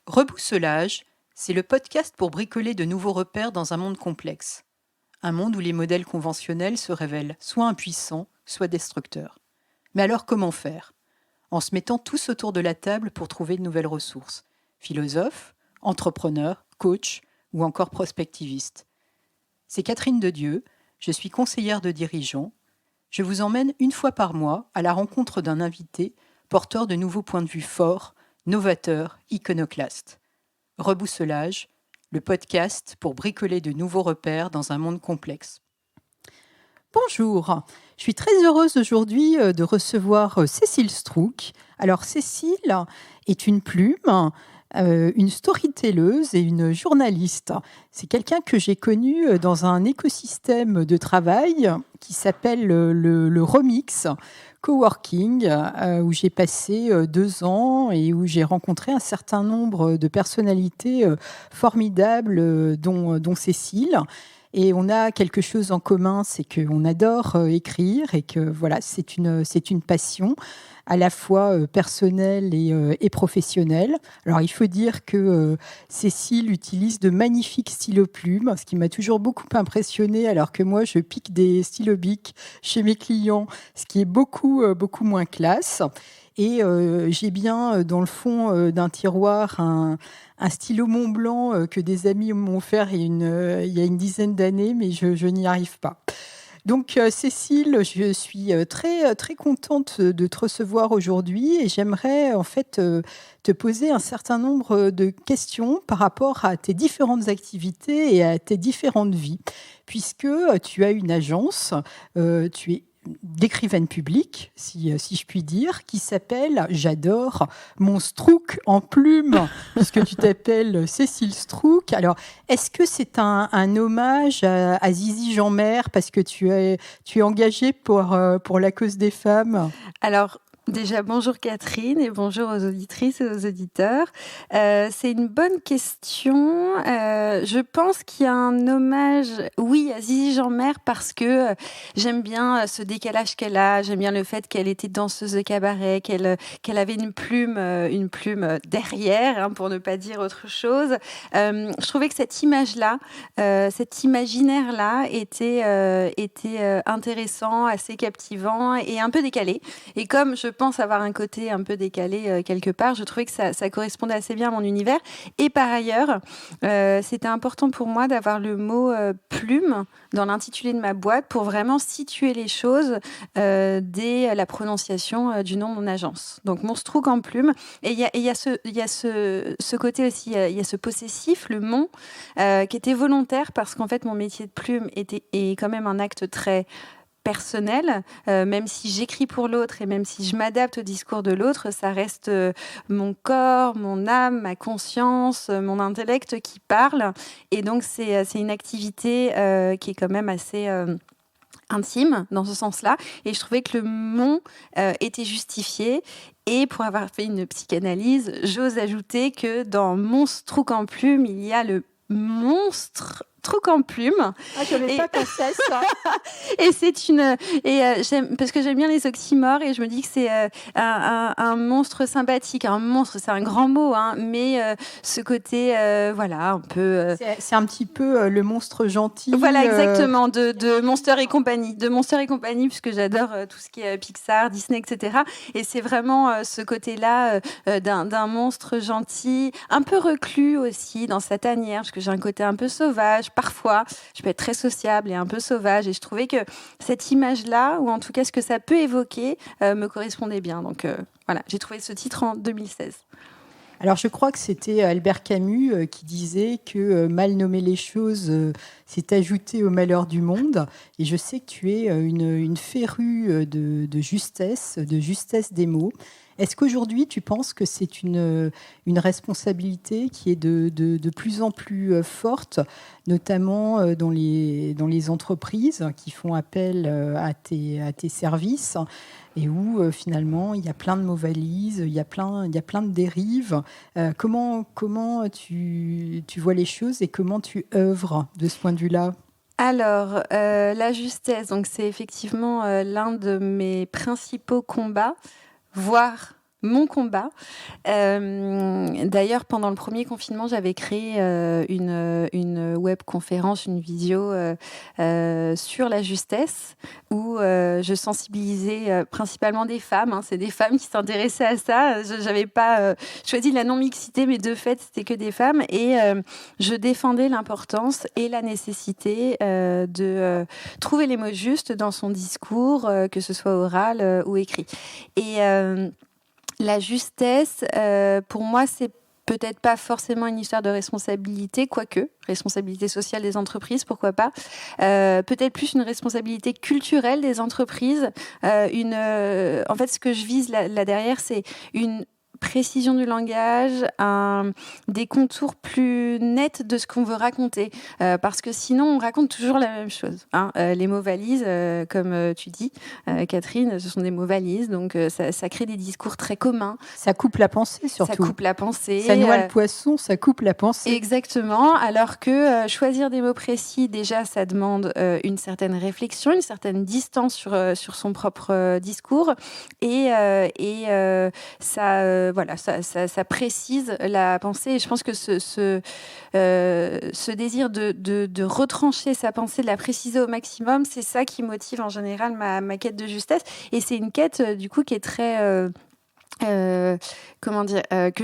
Rebousselage, c'est le podcast pour bricoler de nouveaux repères dans un monde complexe. Un monde où les modèles conventionnels se révèlent soit impuissants, soit destructeurs. Mais alors comment faire ? En se mettant tous autour de la table pour trouver de nouvelles ressources. Philosophes, entrepreneurs, coachs ou encore prospectivistes. C'est Catherine Dedieu, je suis conseillère de dirigeants. Je vous emmène une fois par mois à la rencontre d'un invité porteur de nouveaux points de vue forts, novateurs, iconoclastes. Rebousselage, le podcast pour bricoler de nouveaux repères dans un monde complexe. Bonjour, je suis très heureuse aujourd'hui de recevoir Cécile Strouk. Alors Cécile est une plume, une storytelleuse et une journaliste. C'est quelqu'un que j'ai connu dans un écosystème de travail qui s'appelle le Remix Coworking, où j'ai passé 2 ans et où j'ai rencontré un certain nombre de personnalités formidables, dont Cécile. Et on a quelque chose en commun, c'est qu'on adore écrire et que voilà, c'est une passion à la fois personnelle et professionnelle. Alors il faut dire que Cécile utilise de magnifiques stylos-plumes, ce qui m'a toujours beaucoup impressionnée, alors que moi je pique des stylo-bics chez mes clients, ce qui est beaucoup moins classe. Et j'ai bien dans le fond d'un tiroir un stylo Montblanc que des amis m'ont offert il y a une dizaine d'années, mais je n'y arrive pas. Donc Cécile, je suis très, très contente de te recevoir aujourd'hui et j'aimerais en fait te poser un certain nombre de questions par rapport à tes différentes activités et à tes différentes vies. Puisque tu as une agence, tu es d'écrivaine publique, si je puis dire, qui s'appelle, j'adore, mon Strouk en plume, puisque tu t'appelles Cécile Strouk. Alors, est-ce que c'est un hommage à Zizi Jeanmaire parce que tu es engagée pour la cause des femmes ? Alors, déjà, bonjour Catherine et bonjour aux auditrices et aux auditeurs. C'est une bonne question. Je pense qu'il y a un hommage, oui, à Zizi Jeanmaire parce que j'aime bien ce décalage qu'elle a. J'aime bien le fait qu'elle était danseuse de cabaret, qu'elle avait une plume derrière, hein, pour ne pas dire autre chose. Je trouvais que cette image-là, cet imaginaire-là était intéressant, assez captivant et un peu décalé. Et comme je pense avoir un côté un peu décalé quelque part, je trouvais que ça correspondait assez bien à mon univers. Et par ailleurs, c'était important pour moi d'avoir le mot plume dans l'intitulé de ma boîte pour vraiment situer les choses dès la prononciation du nom de mon agence. Donc, mon Strouk en plume. Et il y a ce côté aussi, il y a ce possessif, le mon, qui était volontaire parce qu'en fait, mon métier de plume est quand même un acte très personnel, même si j'écris pour l'autre et même si je m'adapte au discours de l'autre, ça reste mon corps, mon âme, ma conscience, mon intellect qui parle. Et donc, c'est une activité qui est quand même assez intime dans ce sens-là. Et je trouvais que le mon était justifié. Et pour avoir fait une psychanalyse, j'ose ajouter que dans mon Strouk en plume, il y a le monstre Strouk en plume. Ah, je n'avais pas pensé à ça. Et parce que j'aime bien les oxymores et je me dis que c'est un monstre sympathique. Un monstre, c'est un grand mot, hein, mais ce côté, voilà, un peu. C'est un petit peu le monstre gentil. Voilà, exactement, de Monster et compagnie, puisque j'adore tout ce qui est Pixar, Disney, etc. Et c'est vraiment ce côté-là d'un monstre gentil, un peu reclus aussi dans sa tanière, parce que j'ai un côté un peu sauvage. Parfois, je peux être très sociable et un peu sauvage. Et je trouvais que cette image-là, ou en tout cas ce que ça peut évoquer, me correspondait bien. Donc voilà, j'ai trouvé ce titre en 2016. Alors, je crois que c'était Albert Camus qui disait que mal nommer les choses, c'est ajouter au malheur du monde. Et je sais que tu es une férue de justesse des mots. Est-ce qu'aujourd'hui, tu penses que c'est une responsabilité qui est de plus en plus forte, notamment dans les entreprises qui font appel à tes services et où finalement il y a plein de mots-valises, il y a plein de dérives. Comment tu vois les choses et comment tu œuvres de ce point de vue-là ? Alors, la justesse, donc c'est effectivement l'un de mes principaux combats, voire mon combat. D'ailleurs, pendant le premier confinement, j'avais créé une webconférence, une visio sur la justesse, où je sensibilisais principalement des femmes. Hein. C'est des femmes qui s'intéressaient à ça. Je n'avais pas choisi la non-mixité, mais de fait, c'était que des femmes. Et je défendais l'importance et la nécessité de trouver les mots justes dans son discours, que ce soit oral ou écrit. Et la justesse, pour moi, c'est peut-être pas forcément une histoire de responsabilité, quoique, responsabilité sociale des entreprises, pourquoi pas. Peut-être plus une responsabilité culturelle des entreprises. En fait, ce que je vise là derrière, c'est une précision du langage, des contours plus nets de ce qu'on veut raconter. Parce que sinon, on raconte toujours la même chose. Hein. Les mots valises, comme tu dis, Catherine, ce sont des mots valises. Donc, ça crée des discours très communs. Ça coupe la pensée, surtout. Ça coupe la pensée. Ça noie le poisson, ça coupe la pensée. Exactement. Alors que choisir des mots précis, déjà, ça demande une certaine réflexion, une certaine distance sur son propre discours. Et ça précise la pensée. Et je pense que ce désir de retrancher sa pensée, de la préciser au maximum, c'est ça qui motive en général ma quête de justesse. Et c'est une quête, du coup, qui est très... que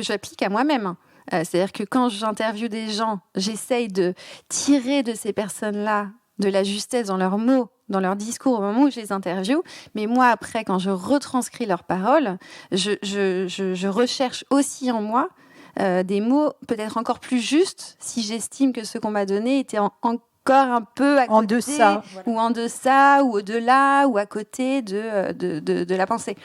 j'applique à moi-même. C'est-à-dire que quand j'interviewe des gens, j'essaye de tirer de ces personnes-là de la justesse dans leurs mots, dans leur discours au moment où je les interviewe. Mais moi, après, quand je retranscris leurs paroles, je recherche aussi en moi des mots peut-être encore plus justes si j'estime que ce qu'on m'a donné était encore un peu à côté, en deçà, ou en deçà, ou au-delà, ou à côté de la pensée.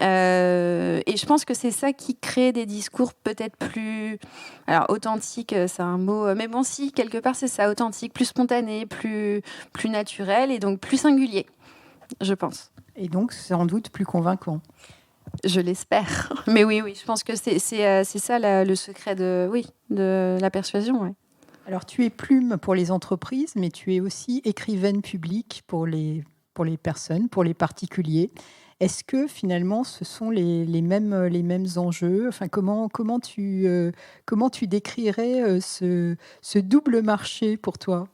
Et je pense que c'est ça qui crée des discours peut-être plus... Alors, authentique, c'est un mot... Mais bon, si, quelque part, c'est ça, authentique, plus spontané, plus naturel, et donc plus singulier, je pense. Et donc, sans doute plus convaincant. Je l'espère. Mais oui, je pense que c'est ça le secret de la persuasion, ouais. Alors, tu es plume pour les entreprises, mais tu es aussi écrivaine publique pour les personnes, pour les particuliers. Est-ce que finalement, ce sont les mêmes enjeux ? Enfin, comment tu décrirais ce double marché pour toi ?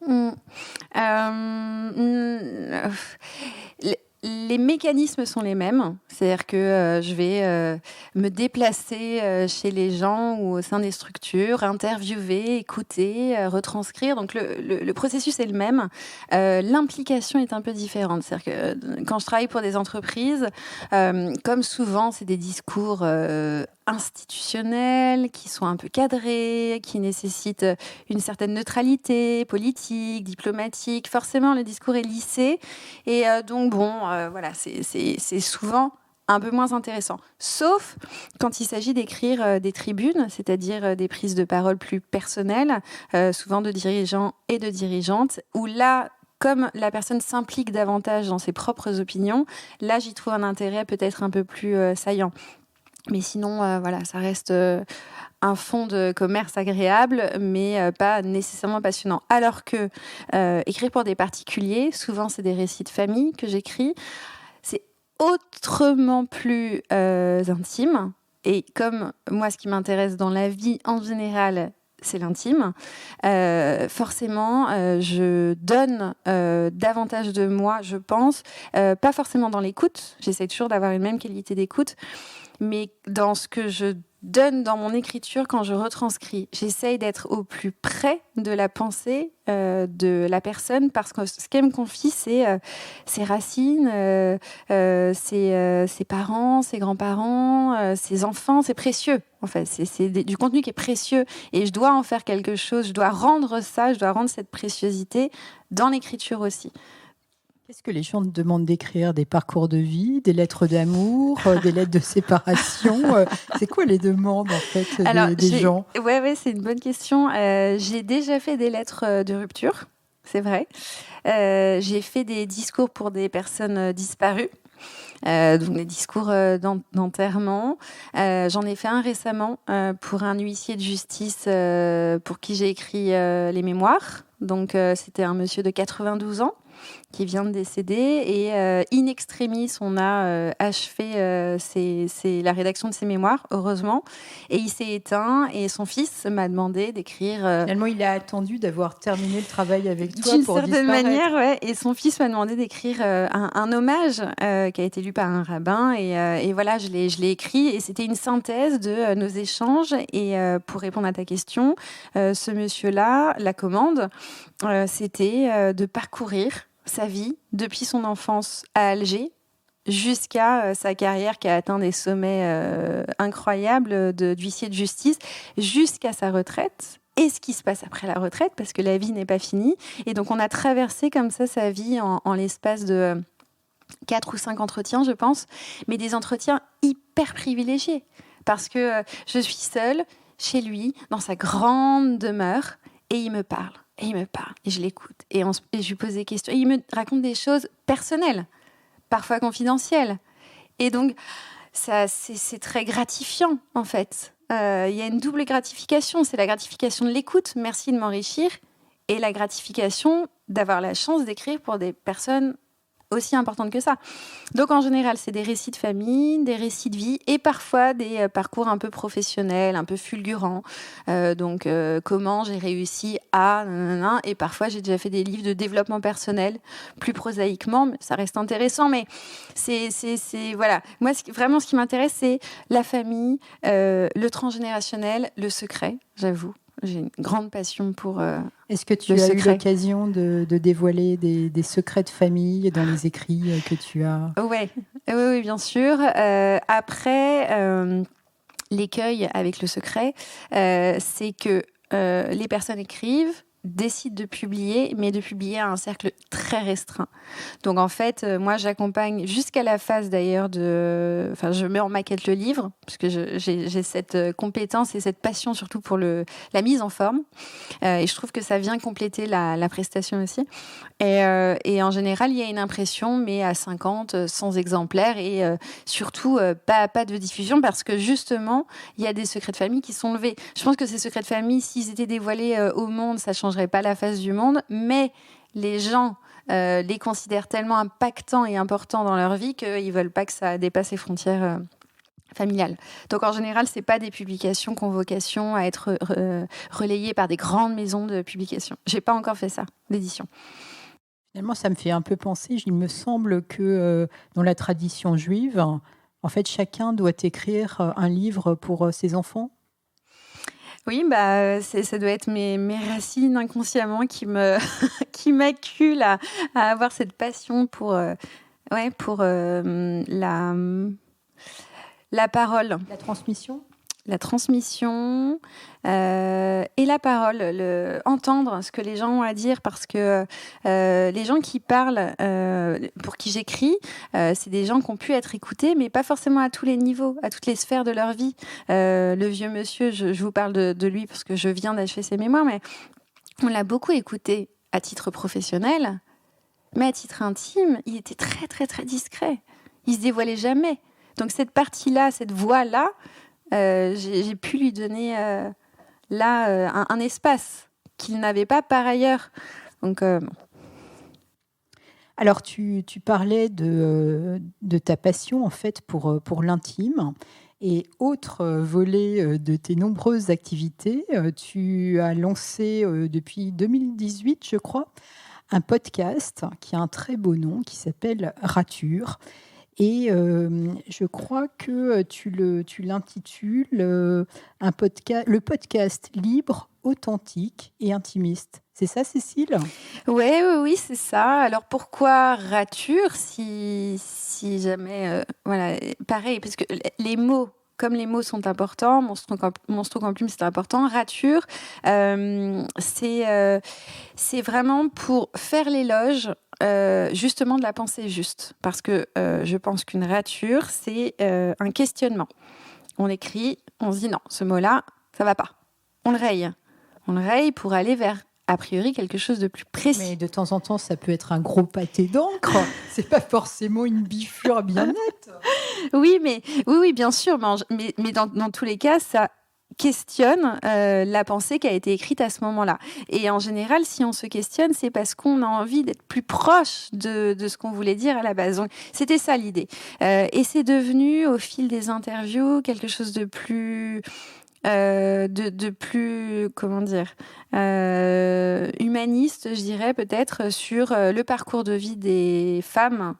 Les mécanismes sont les mêmes, c'est-à-dire que je vais me déplacer chez les gens ou au sein des structures, interviewer, écouter, retranscrire. Donc le processus est le même. L'implication est un peu différente. C'est-à-dire que quand je travaille pour des entreprises, comme souvent, c'est des discours institutionnels, qui sont un peu cadrés, qui nécessitent une certaine neutralité politique, diplomatique. Forcément, le discours est lissé. Et donc, voilà, c'est souvent un peu moins intéressant. Sauf quand il s'agit d'écrire des tribunes, c'est-à-dire des prises de parole plus personnelles, souvent de dirigeants et de dirigeantes, où là, comme la personne s'implique davantage dans ses propres opinions, là, j'y trouve un intérêt peut-être un peu plus saillant. Mais sinon, voilà, ça reste un fond de commerce agréable, mais pas nécessairement passionnant. Alors que écrire pour des particuliers, souvent c'est des récits de famille que j'écris, c'est autrement plus intime. Et comme moi, ce qui m'intéresse dans la vie en général, c'est l'intime. Forcément, je donne davantage de moi, je pense, pas forcément dans l'écoute. J'essaie toujours d'avoir une même qualité d'écoute, mais dans ce que je donne dans mon écriture quand je retranscris. J'essaye d'être au plus près de la pensée de la personne, parce que ce qu'elle me confie, c'est ses racines, ses parents, ses grands-parents, ses enfants. C'est précieux, en fait. C'est du contenu qui est précieux, et je dois en faire quelque chose. Je dois rendre cette préciosité dans l'écriture aussi. Qu'est-ce que les gens te demandent d'écrire ? Des parcours de vie, des lettres d'amour, des lettres de séparation ? C'est quoi les demandes, en fait, des gens ? Ouais, c'est une bonne question. J'ai déjà fait des lettres de rupture, c'est vrai. J'ai fait des discours pour des personnes disparues. Donc des discours d'enterrement. J'en ai fait un récemment pour un huissier de justice pour qui j'ai écrit les mémoires. Donc c'était un monsieur de 92 ans. qui vient de décéder. Et in extremis, on a achevé la rédaction de ses mémoires, heureusement. Et il s'est éteint et son fils m'a demandé d'écrire... Finalement, il a attendu d'avoir terminé le travail avec toi d'une pour certaine disparaître. manière, ouais. Et son fils m'a demandé d'écrire un hommage qui a été lu par un rabbin. Et voilà, je l'ai écrit. Et c'était une synthèse de nos échanges. Et pour répondre à ta question, ce monsieur-là, la commande, c'était de parcourir sa vie depuis son enfance à Alger jusqu'à sa carrière qui a atteint des sommets incroyables d'huissier de justice, jusqu'à sa retraite. Et ce qui se passe après la retraite, parce que la vie n'est pas finie. Et donc, on a traversé comme ça sa vie en l'espace de 4 ou 5 entretiens, je pense, mais des entretiens hyper privilégiés. Parce que je suis seule, chez lui, dans sa grande demeure, et il me parle, et il me parle, et je l'écoute, et je lui pose des questions. Et il me raconte des choses personnelles, parfois confidentielles. Et donc, c'est très gratifiant, en fait. Il y a une double gratification. C'est la gratification de l'écoute, merci de m'enrichir, et la gratification d'avoir la chance d'écrire pour des personnes aussi importantes que ça. Donc, en général, c'est des récits de famille, des récits de vie, et parfois des parcours un peu professionnels, un peu fulgurants. Comment j'ai réussi à... Nanana, et parfois, j'ai déjà fait des livres de développement personnel, plus prosaïquement, mais ça reste intéressant. Mais c'est voilà. Moi, vraiment, ce qui m'intéresse, c'est la famille, le transgénérationnel, le secret, j'avoue. J'ai une grande passion pour Est-ce que tu as eu l'occasion de dévoiler des secrets de famille dans les écrits que tu as ? Oui, bien sûr. Après, l'écueil avec le secret, c'est que les personnes écrivent, décident de publier, mais de publier à un cercle très restreint. Donc en fait, moi j'accompagne jusqu'à la phase d'ailleurs de... Enfin, je mets en maquette le livre, parce que j'ai cette compétence et cette passion surtout pour la mise en forme. Et je trouve que ça vient compléter la prestation aussi. Et en général, il y a une impression, mais à 50, 100 exemplaires, et surtout pas de diffusion, parce que justement, il y a des secrets de famille qui sont levés. Je pense que ces secrets de famille, s'ils étaient dévoilés au monde, ça changerait pas la face du monde, mais les gens les considèrent tellement impactants et importants dans leur vie qu'ils veulent pas que ça dépasse les frontières familiales. Donc en général, c'est pas des publications qui ont vocation à être relayées par des grandes maisons de publication. J'ai pas encore fait ça, l'édition. Finalement, ça me fait un peu penser, il me semble que dans la tradition juive, en fait, chacun doit écrire un livre pour ses enfants. Oui, ça doit être mes racines inconsciemment qui m'acculent à avoir cette passion pour la parole. La transmission. La transmission et la parole, entendre ce que les gens ont à dire, parce que les gens qui parlent, pour qui j'écris, c'est des gens qui ont pu être écoutés, mais pas forcément à tous les niveaux, à toutes les sphères de leur vie. Le vieux monsieur, je vous parle de lui parce que je viens d'achever ses mémoires, mais on l'a beaucoup écouté à titre professionnel, mais à titre intime, il était très, très, très discret. Il se dévoilait jamais. Donc cette partie-là, cette voix-là, j'ai pu lui donner un espace qu'il n'avait pas par ailleurs. Donc, Alors, tu parlais de ta passion en fait pour l'intime. Et autre volet de tes nombreuses activités, tu as lancé depuis 2018, je crois, un podcast qui a un très beau nom, qui s'appelle Rature. Et je crois que tu l'intitules le podcast libre, authentique et intimiste. C'est ça, Cécile ? Oui, c'est ça. Alors pourquoi rature si jamais... voilà, pareil, parce que les mots... Comme les mots sont importants, mon stroke en plume, c'est important. Rature, c'est vraiment pour faire l'éloge justement de la pensée juste. Parce que je pense qu'une rature, c'est un questionnement. On écrit, on se dit non, ce mot-là, ça va pas. On le raye. On le raye pour aller vers, a priori, quelque chose de plus précis. Mais de temps en temps, ça peut être un gros pâté d'encre. C'est pas forcément une bifure bien nette. Oui, bien sûr. Mais dans tous les cas, ça questionne la pensée qui a été écrite à ce moment-là. Et en général, si on se questionne, c'est parce qu'on a envie d'être plus proche de ce qu'on voulait dire à la base. Donc, c'était ça l'idée. Et c'est devenu, au fil des interviews, quelque chose de plus... de plus, comment dire, humaniste, je dirais peut-être, sur le parcours de vie des femmes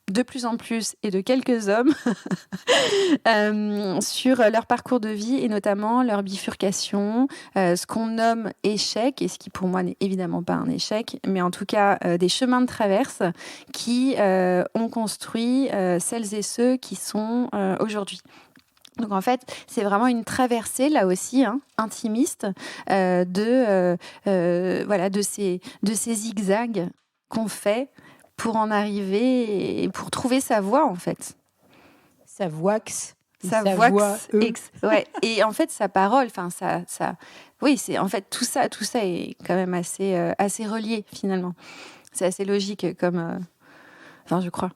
de plus en plus et de quelques hommes sur leur parcours de vie et notamment leur bifurcation, ce qu'on nomme échec et ce qui pour moi n'est évidemment pas un échec, mais en tout cas des chemins de traverse qui ont construit celles et ceux qui sont aujourd'hui. Donc en fait, c'est vraiment une traversée là aussi, intimiste, de ces zigzags qu'on fait pour en arriver et pour trouver sa voie en fait. Sa voix. Ouais. Et en fait, sa parole, oui, c'est en fait tout ça est quand même assez relié finalement. C'est assez logique comme, je crois.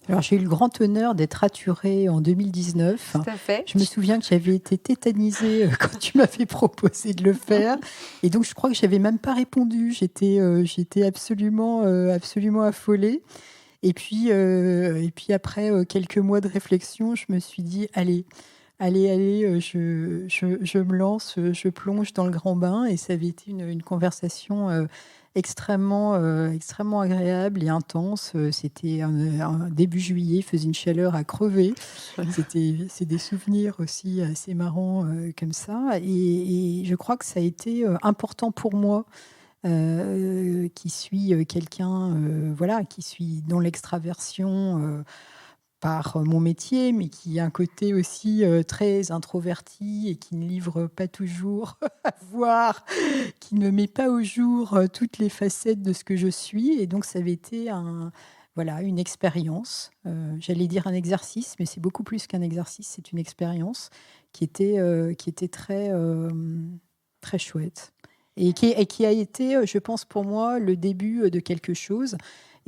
Alors, j'ai eu le grand honneur d'être raturée en 2019. Tout à fait. Je me souviens que j'avais été tétanisée quand tu m'avais proposé de le faire. Et donc, je crois que je n'avais même pas répondu. J'étais absolument affolée. Et puis après quelques mois de réflexion, je me suis dit, allez, je me lance, je plonge dans le grand bain. Et ça avait été une conversation extrêmement agréable et intense. C'était un début juillet, il faisait une chaleur à crever. C'est des souvenirs aussi assez marrants comme ça. Et je crois que ça a été important pour moi, qui suis quelqu'un qui suis dans l'extraversion par mon métier, mais qui a un côté aussi très introverti et qui ne livre pas toujours à voir, qui ne met pas au jour toutes les facettes de ce que je suis. Et donc, ça avait été une expérience. J'allais dire un exercice, mais c'est beaucoup plus qu'un exercice. C'est une expérience qui était très, très chouette. Et qui a été, je pense pour moi, le début de quelque chose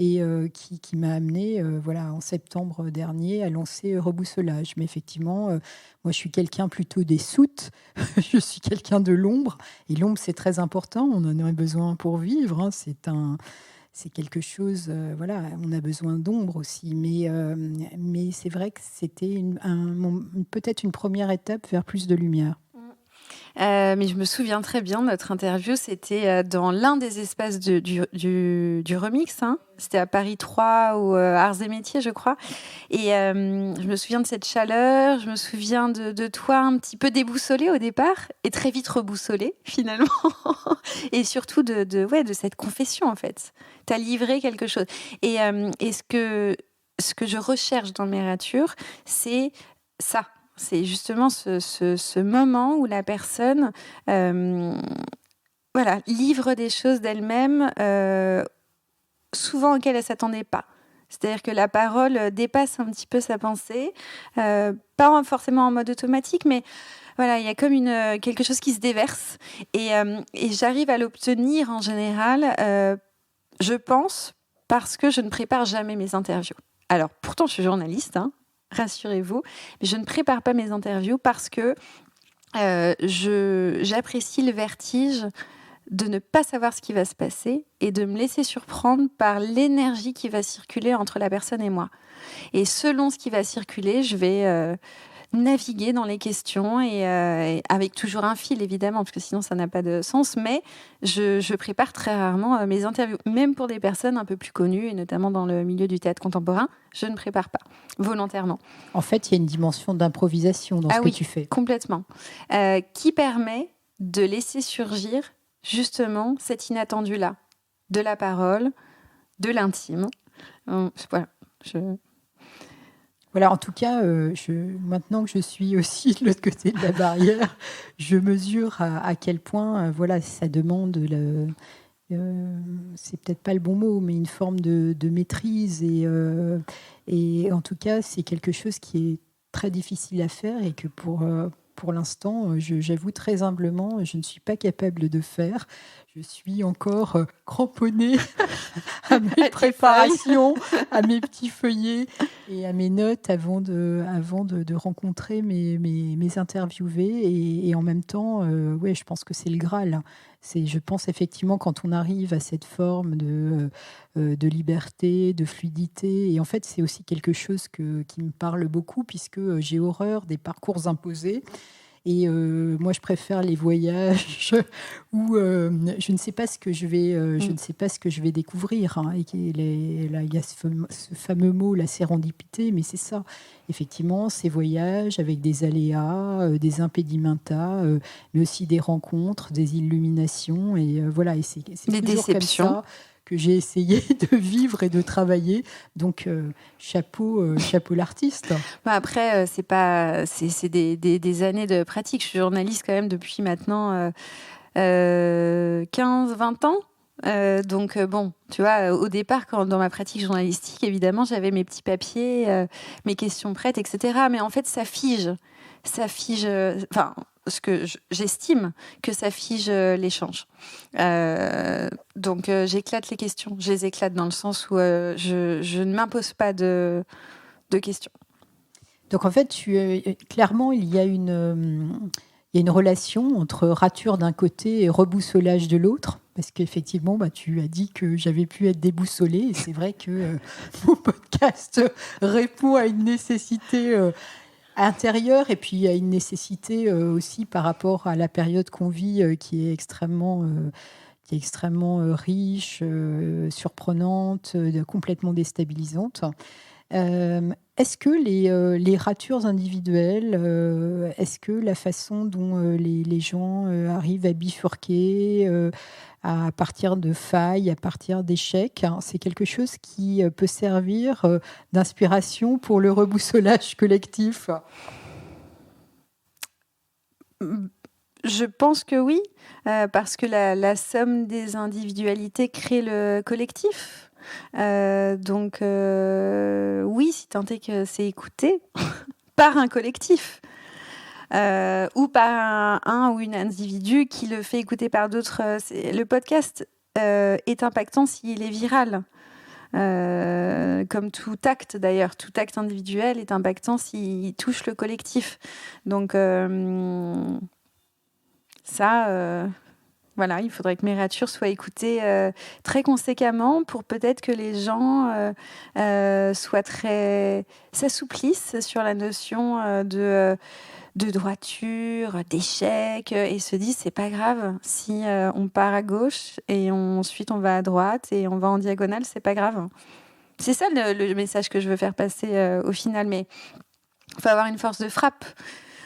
et qui m'a amené en septembre dernier à lancer Reboussolage. Mais effectivement, moi je suis quelqu'un plutôt des soutes, je suis quelqu'un de l'ombre, et l'ombre c'est très important, on en a besoin pour vivre, c'est quelque chose, on a besoin d'ombre aussi, mais c'est vrai que c'était peut-être une première étape vers plus de lumière. Mais je me souviens très bien de notre interview, c'était dans l'un des espaces du Remix, c'était à Paris 3 ou Arts et Métiers, je crois. Et je me souviens de cette chaleur, je me souviens de toi un petit peu déboussolé au départ et très vite reboussolé finalement. Et surtout de cette confession en fait. Tu as livré quelque chose. Et ce que je recherche dans mes ratures, c'est ça. C'est justement ce moment où la personne livre des choses d'elle-même, souvent auxquelles elle ne s'attendait pas. C'est-à-dire que la parole dépasse un petit peu sa pensée, pas forcément en mode automatique, mais voilà, il y a comme quelque chose qui se déverse. Et j'arrive à l'obtenir en général, je pense, parce que je ne prépare jamais mes interviews. Alors, pourtant, je suis journaliste, rassurez-vous, mais je ne prépare pas mes interviews parce que j'apprécie le vertige de ne pas savoir ce qui va se passer et de me laisser surprendre par l'énergie qui va circuler entre la personne et moi. Et selon ce qui va circuler, je vais naviguer dans les questions et avec toujours un fil évidemment parce que sinon ça n'a pas de sens, mais je prépare très rarement mes interviews, même pour des personnes un peu plus connues et notamment dans le milieu du théâtre contemporain, je ne prépare pas volontairement. En fait, il y a une dimension d'improvisation dans ce que tu fais. Complètement, qui permet de laisser surgir justement cet inattendu-là, de la parole, de l'intime. Voilà, en tout cas, maintenant que je suis aussi de l'autre côté de la barrière, je mesure à quel point ça demande, c'est peut-être pas le bon mot, mais une forme de maîtrise. Et en tout cas, c'est quelque chose qui est très difficile à faire et que pour pour l'instant, j'avoue très humblement, je ne suis pas capable de faire. Je suis encore cramponnée à mes préparations, à mes petits feuillets et à mes notes avant de rencontrer mes interviewés. Et en même temps, ouais, je pense que c'est le Graal. Je pense effectivement quand on arrive à cette forme de liberté, de fluidité. Et en fait, c'est aussi quelque chose qui me parle beaucoup puisque j'ai horreur des parcours imposés. Et moi, je préfère les voyages où je ne sais pas ce que je ne sais pas ce que je vais découvrir. Hein. Là, il y a ce fameux mot, la sérendipité, mais c'est ça. Effectivement, ces voyages avec des aléas, des impedimenta, mais aussi des rencontres, des illuminations. Et voilà, et c'est des toujours déceptions. comme ça que j'ai essayé de vivre et de travailler. Donc, chapeau l'artiste. Après, c'est des années de pratique. Je suis journaliste quand même depuis maintenant 15-20 ans. Donc bon, tu vois, au départ, dans ma pratique journalistique, évidemment, j'avais mes petits papiers, mes questions prêtes, etc. Mais en fait, ça fige. Enfin, j'estime que ça fige l'échange. Donc j'éclate les questions. Je les éclate dans le sens où je ne m'impose pas de questions. Donc en fait, clairement, il y a une relation entre rature d'un côté et reboussolage de l'autre. Parce qu'effectivement, tu as dit que j'avais pu être déboussolée. Et c'est vrai que mon podcast répond à une nécessité intérieure et puis à une nécessité aussi par rapport à la période qu'on vit qui est extrêmement riche, surprenante, complètement déstabilisante. Est-ce que les ratures individuelles, est-ce que la façon dont les gens arrivent à bifurquer à partir de failles, à partir d'échecs, hein, c'est quelque chose qui peut servir d'inspiration pour le reboussolage collectif? Je pense que oui, parce que la somme des individualités crée le collectif. Donc oui, si tant est que c'est écouté par un collectif ou par un ou une individu qui le fait écouter par d'autres. Le podcast est impactant s'il est viral. Comme tout acte d'ailleurs, tout acte individuel est impactant s'il touche le collectif. Donc voilà, il faudrait que mes ratures soient écoutées très conséquemment pour peut-être que les gens s'assouplissent sur la notion de droiture, d'échec, et se disent c'est pas grave si on part à gauche et ensuite on va à droite et on va en diagonale, c'est pas grave. C'est ça le message que je veux faire passer au final, mais il faut avoir une force de frappe.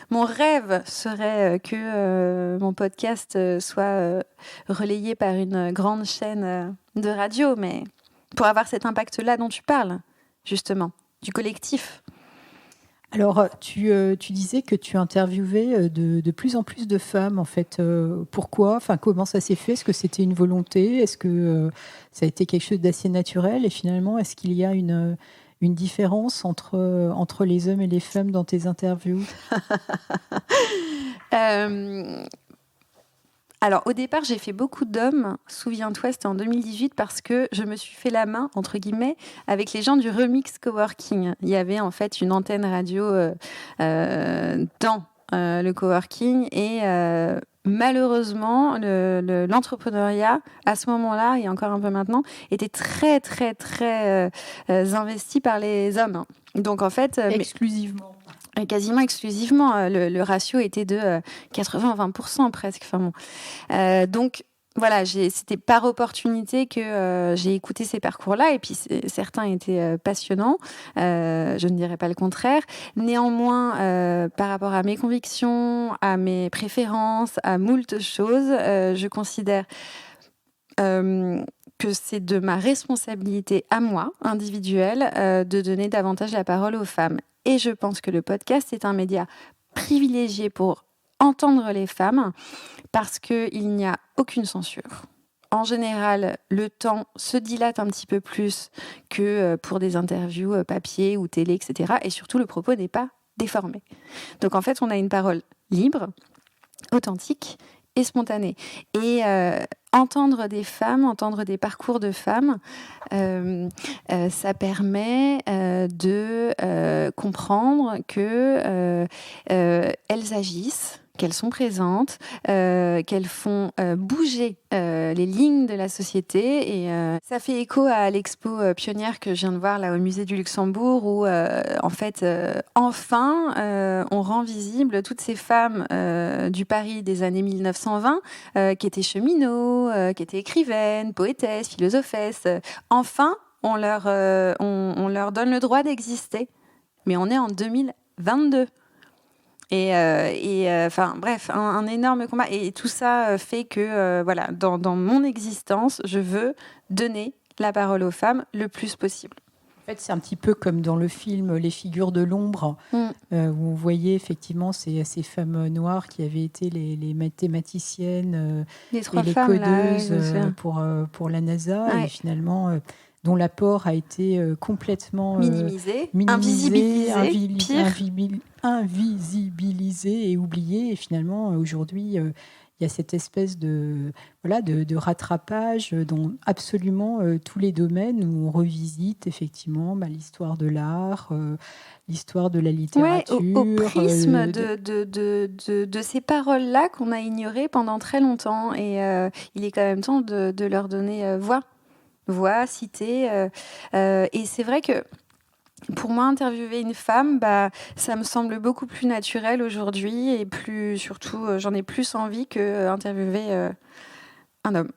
Mon rêve serait que mon podcast soit relayé par une grande chaîne de radio, mais pour avoir cet impact-là dont tu parles, justement, du collectif. Alors, tu disais que tu interviewais de plus en plus de femmes, en fait. Pourquoi ? Enfin, comment ça s'est fait ? Est-ce que c'était une volonté ? Est-ce que ça a été quelque chose d'assez naturel ? Et finalement, est-ce qu'il y a une différence entre les hommes et les femmes dans tes interviews ? Alors, au départ, j'ai fait beaucoup d'hommes. Souviens-toi, c'était en 2018 parce que je me suis fait la main, entre guillemets, avec les gens du Remix Coworking. Il y avait en fait une antenne radio dans le coworking et malheureusement, l'entrepreneuriat, à ce moment-là, et encore un peu maintenant, était très, très, très investi par les hommes. Donc, en fait... exclusivement. Quasiment exclusivement. Le ratio était de 80-20% presque. Enfin, bon. Donc, voilà, c'était par opportunité que j'ai écouté ces parcours-là. Et puis, certains étaient passionnants. Je ne dirais pas le contraire. Néanmoins, par rapport à mes convictions, à mes préférences, à moult choses, je considère... que c'est de ma responsabilité à moi, individuelle, de donner davantage la parole aux femmes. Et je pense que le podcast est un média privilégié pour entendre les femmes parce qu'il n'y a aucune censure. En général, le temps se dilate un petit peu plus que pour des interviews papier ou télé, etc. Et surtout, le propos n'est pas déformé. Donc en fait, on a une parole libre, authentique et spontané. Et entendre des femmes, entendre des parcours de femmes, ça permet de comprendre que elles agissent, qu'elles sont présentes, qu'elles font bouger les lignes de la société. Et ça fait écho à l'expo pionnière que je viens de voir là au musée du Luxembourg, où en fait, enfin, on rend visible toutes ces femmes du Paris des années 1920 qui étaient cheminots, qui étaient écrivaines, poétesses, philosophesses. Enfin, on leur donne le droit d'exister. Mais on est en 2022. Enfin, bref, un énorme combat. Et tout ça fait que, voilà, dans mon existence, je veux donner la parole aux femmes le plus possible. En fait, c'est un petit peu comme dans le film Les figures de l'ombre, où on voyait effectivement ces femmes noires qui avaient été les mathématiciennes les et trois les femmes, codeuses là, pour la NASA, ouais. et finalement dont l'apport a été complètement minimisé, minimisé, invisibilisé, et oublié. Et finalement, aujourd'hui, il y a cette espèce de rattrapage dans absolument tous les domaines où on revisite effectivement l'histoire de l'art, l'histoire de la littérature. Ouais, au prisme de ces paroles-là qu'on a ignorées pendant très longtemps. Et il est quand même temps de leur donner voix, cité. Et c'est vrai que pour moi, interviewer une femme, ça me semble beaucoup plus naturel aujourd'hui, et surtout, j'en ai plus envie que interviewer un homme.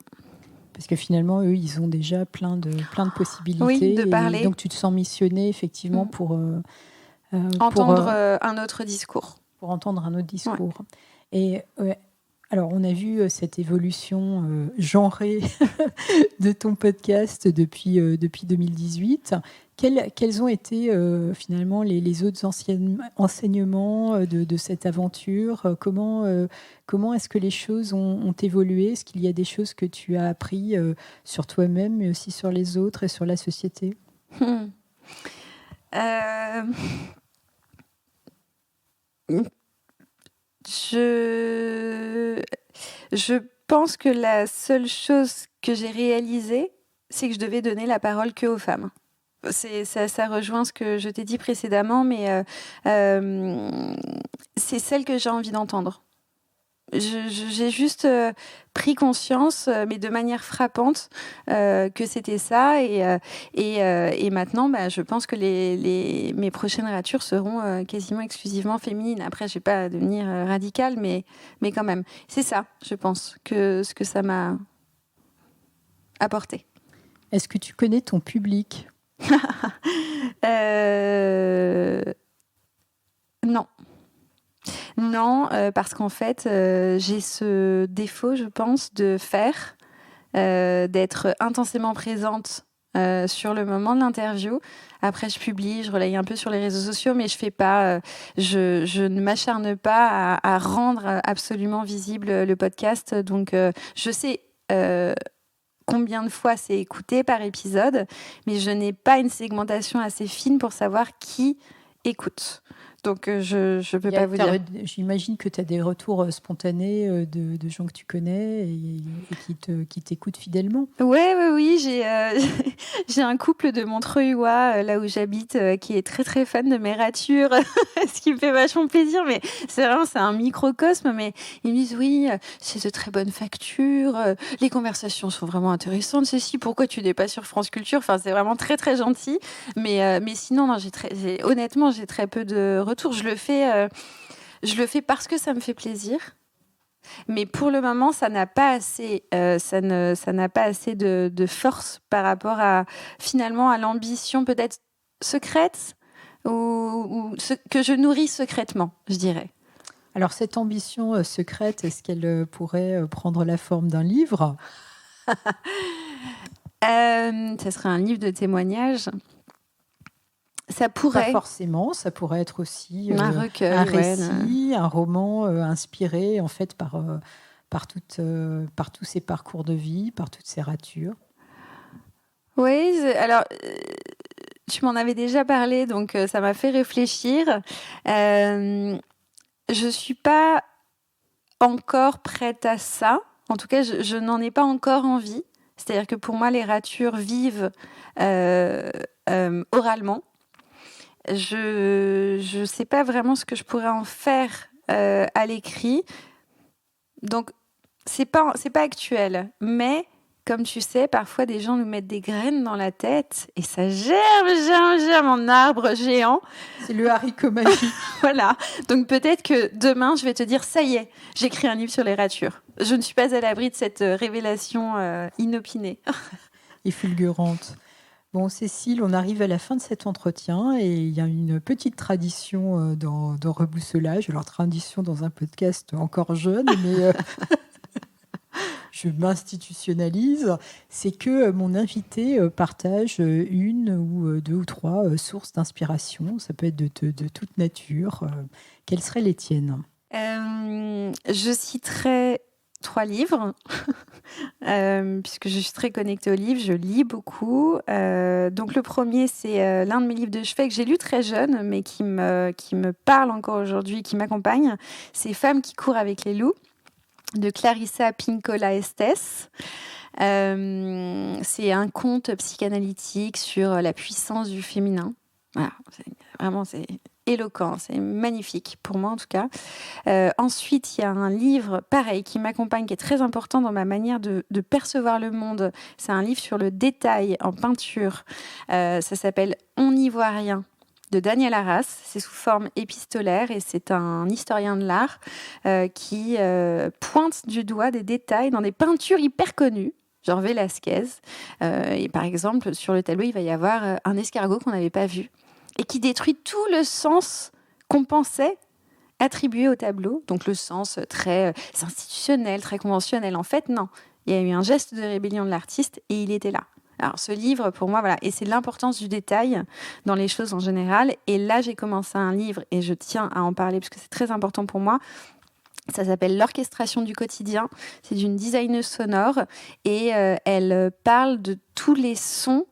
Parce que finalement, eux, ils ont déjà plein de possibilités. Oui, de parler. Et donc, tu te sens missionné effectivement pour entendre un autre discours. Pour entendre un autre discours. Ouais. Et alors, on a vu cette évolution genrée de ton podcast depuis 2018. Quels ont été finalement les autres enseignements de cette aventure ? Comment est-ce que les choses ont évolué ? Est-ce qu'il y a des choses que tu as appris sur toi-même, mais aussi sur les autres et sur la société ? Je pense que la seule chose que j'ai réalisée, c'est que je devais donner la parole que aux femmes. Ça rejoint ce que je t'ai dit précédemment, mais c'est celle que j'ai envie d'entendre. J'ai juste pris conscience, mais de manière frappante, que c'était ça. Et maintenant, je pense que mes prochaines ratures seront quasiment exclusivement féminines. Après, je ne vais pas devenir radicale, mais quand même. C'est ça, je pense, ce que ça m'a apporté. Est-ce que tu connais ton public ? Non. Non, parce qu'en fait, j'ai ce défaut, je pense, d'être intensément présente sur le moment de l'interview. Après, je publie, je relaye un peu sur les réseaux sociaux, mais je ne m'acharne pas à rendre absolument visible le podcast. Donc, je sais combien de fois c'est écouté par épisode, mais je n'ai pas une segmentation assez fine pour savoir qui écoute. Donc, je ne peux pas vous dire. J'imagine que tu as des retours spontanés de gens que tu connais et qui t'écoutent fidèlement. Oui. J'ai un couple de Montreuillois, là où j'habite, qui est très, très fan de mes ratures, ce qui me fait vachement plaisir. Mais c'est un microcosme. Mais ils me disent, oui, c'est de très bonne facture. Les conversations sont vraiment intéressantes. Ceci, pourquoi tu n'es pas sur France Culture ? Enfin, c'est vraiment très, très gentil. Mais sinon, non, honnêtement, j'ai très peu de retours. Je le fais parce que ça me fait plaisir. Mais pour le moment, ça n'a pas assez de force par rapport finalement à l'ambition peut-être secrète ou ce que je nourris secrètement, je dirais. Alors cette ambition secrète, est-ce qu'elle pourrait prendre la forme d'un livre ? Ça serait un livre de témoiggements. Ça pourrait. Pas forcément, ça pourrait être aussi un recueil, un récit, un roman inspiré en fait par tous ces parcours de vie, par toutes ces ratures. Oui, alors tu m'en avais déjà parlé, donc ça m'a fait réfléchir. je suis pas encore prête à ça. En tout cas, je n'en ai pas encore envie. C'est-à-dire que pour moi, les ratures vivent oralement. Je sais pas vraiment ce que je pourrais en faire à l'écrit. Donc, c'est pas actuel. Mais, comme tu sais, parfois, des gens nous mettent des graines dans la tête et ça germe en arbre géant. C'est le haricot magique. Voilà. Donc, peut-être que demain, je vais te dire, ça y est, j'écris un livre sur les ratures. Je ne suis pas à l'abri de cette révélation inopinée. Et fulgurante. Bon, Cécile, on arrive à la fin de cet entretien et il y a une petite tradition dans Rebousselage. Alors, tradition dans un podcast encore jeune, mais je m'institutionnalise. C'est que mon invité partage une ou deux ou trois sources d'inspiration. Ça peut être de toute nature. Quelles seraient les tiennes ? Je citerai 3 livres, puisque je suis très connectée aux livres, je lis beaucoup. Donc le premier, c'est l'un de mes livres de chevet que j'ai lu très jeune, mais qui me parle encore aujourd'hui, qui m'accompagne. C'est Femmes qui courent avec les loups, de Clarissa Pinkola Estés. C'est un conte psychanalytique sur la puissance du féminin. Voilà, c'est éloquent, c'est magnifique, pour moi en tout cas. Ensuite, il y a un livre, pareil, qui m'accompagne, qui est très important dans ma manière de percevoir le monde. C'est un livre sur le détail en peinture. Ça s'appelle « On n'y voit rien » de Daniel Arras. C'est sous forme épistolaire et c'est un historien de l'art qui pointe du doigt des détails dans des peintures hyper connues, genre Velázquez. Et par exemple, sur le tableau, il va y avoir un escargot qu'on n'avait pas vu et qui détruit tout le sens qu'on pensait attribué au tableau. Donc le sens très institutionnel, très conventionnel. En fait, non. Il y a eu un geste de rébellion de l'artiste et il était là. Alors ce livre, pour moi, voilà, et c'est l'importance du détail dans les choses en général. Et là, j'ai commencé un livre et je tiens à en parler parce que c'est très important pour moi. Ça s'appelle L'orchestration du quotidien. C'est d'une designeuse sonore et elle parle de tous les sons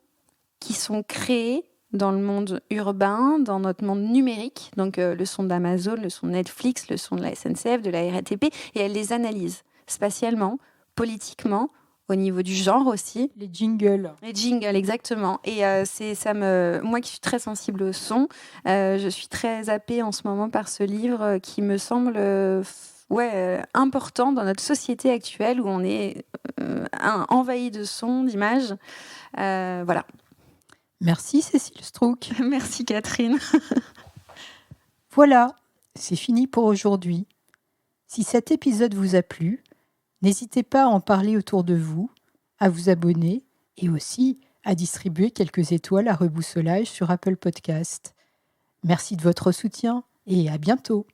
qui sont créés dans le monde urbain, dans notre monde numérique, donc le son d'Amazon, le son de Netflix, le son de la SNCF, de la RATP, et elle les analyse spatialement, politiquement, au niveau du genre aussi. Les jingles. Les jingles, exactement. Et moi qui suis très sensible au son, je suis très happée en ce moment par ce livre qui me semble important dans notre société actuelle où on est envahi de sons, d'images. Voilà. Merci Cécile Strauch. Merci Catherine. Voilà, c'est fini pour aujourd'hui. Si cet épisode vous a plu, n'hésitez pas à en parler autour de vous, à vous abonner et aussi à distribuer quelques étoiles à Rebousselage sur Apple Podcast. Merci de votre soutien et à bientôt.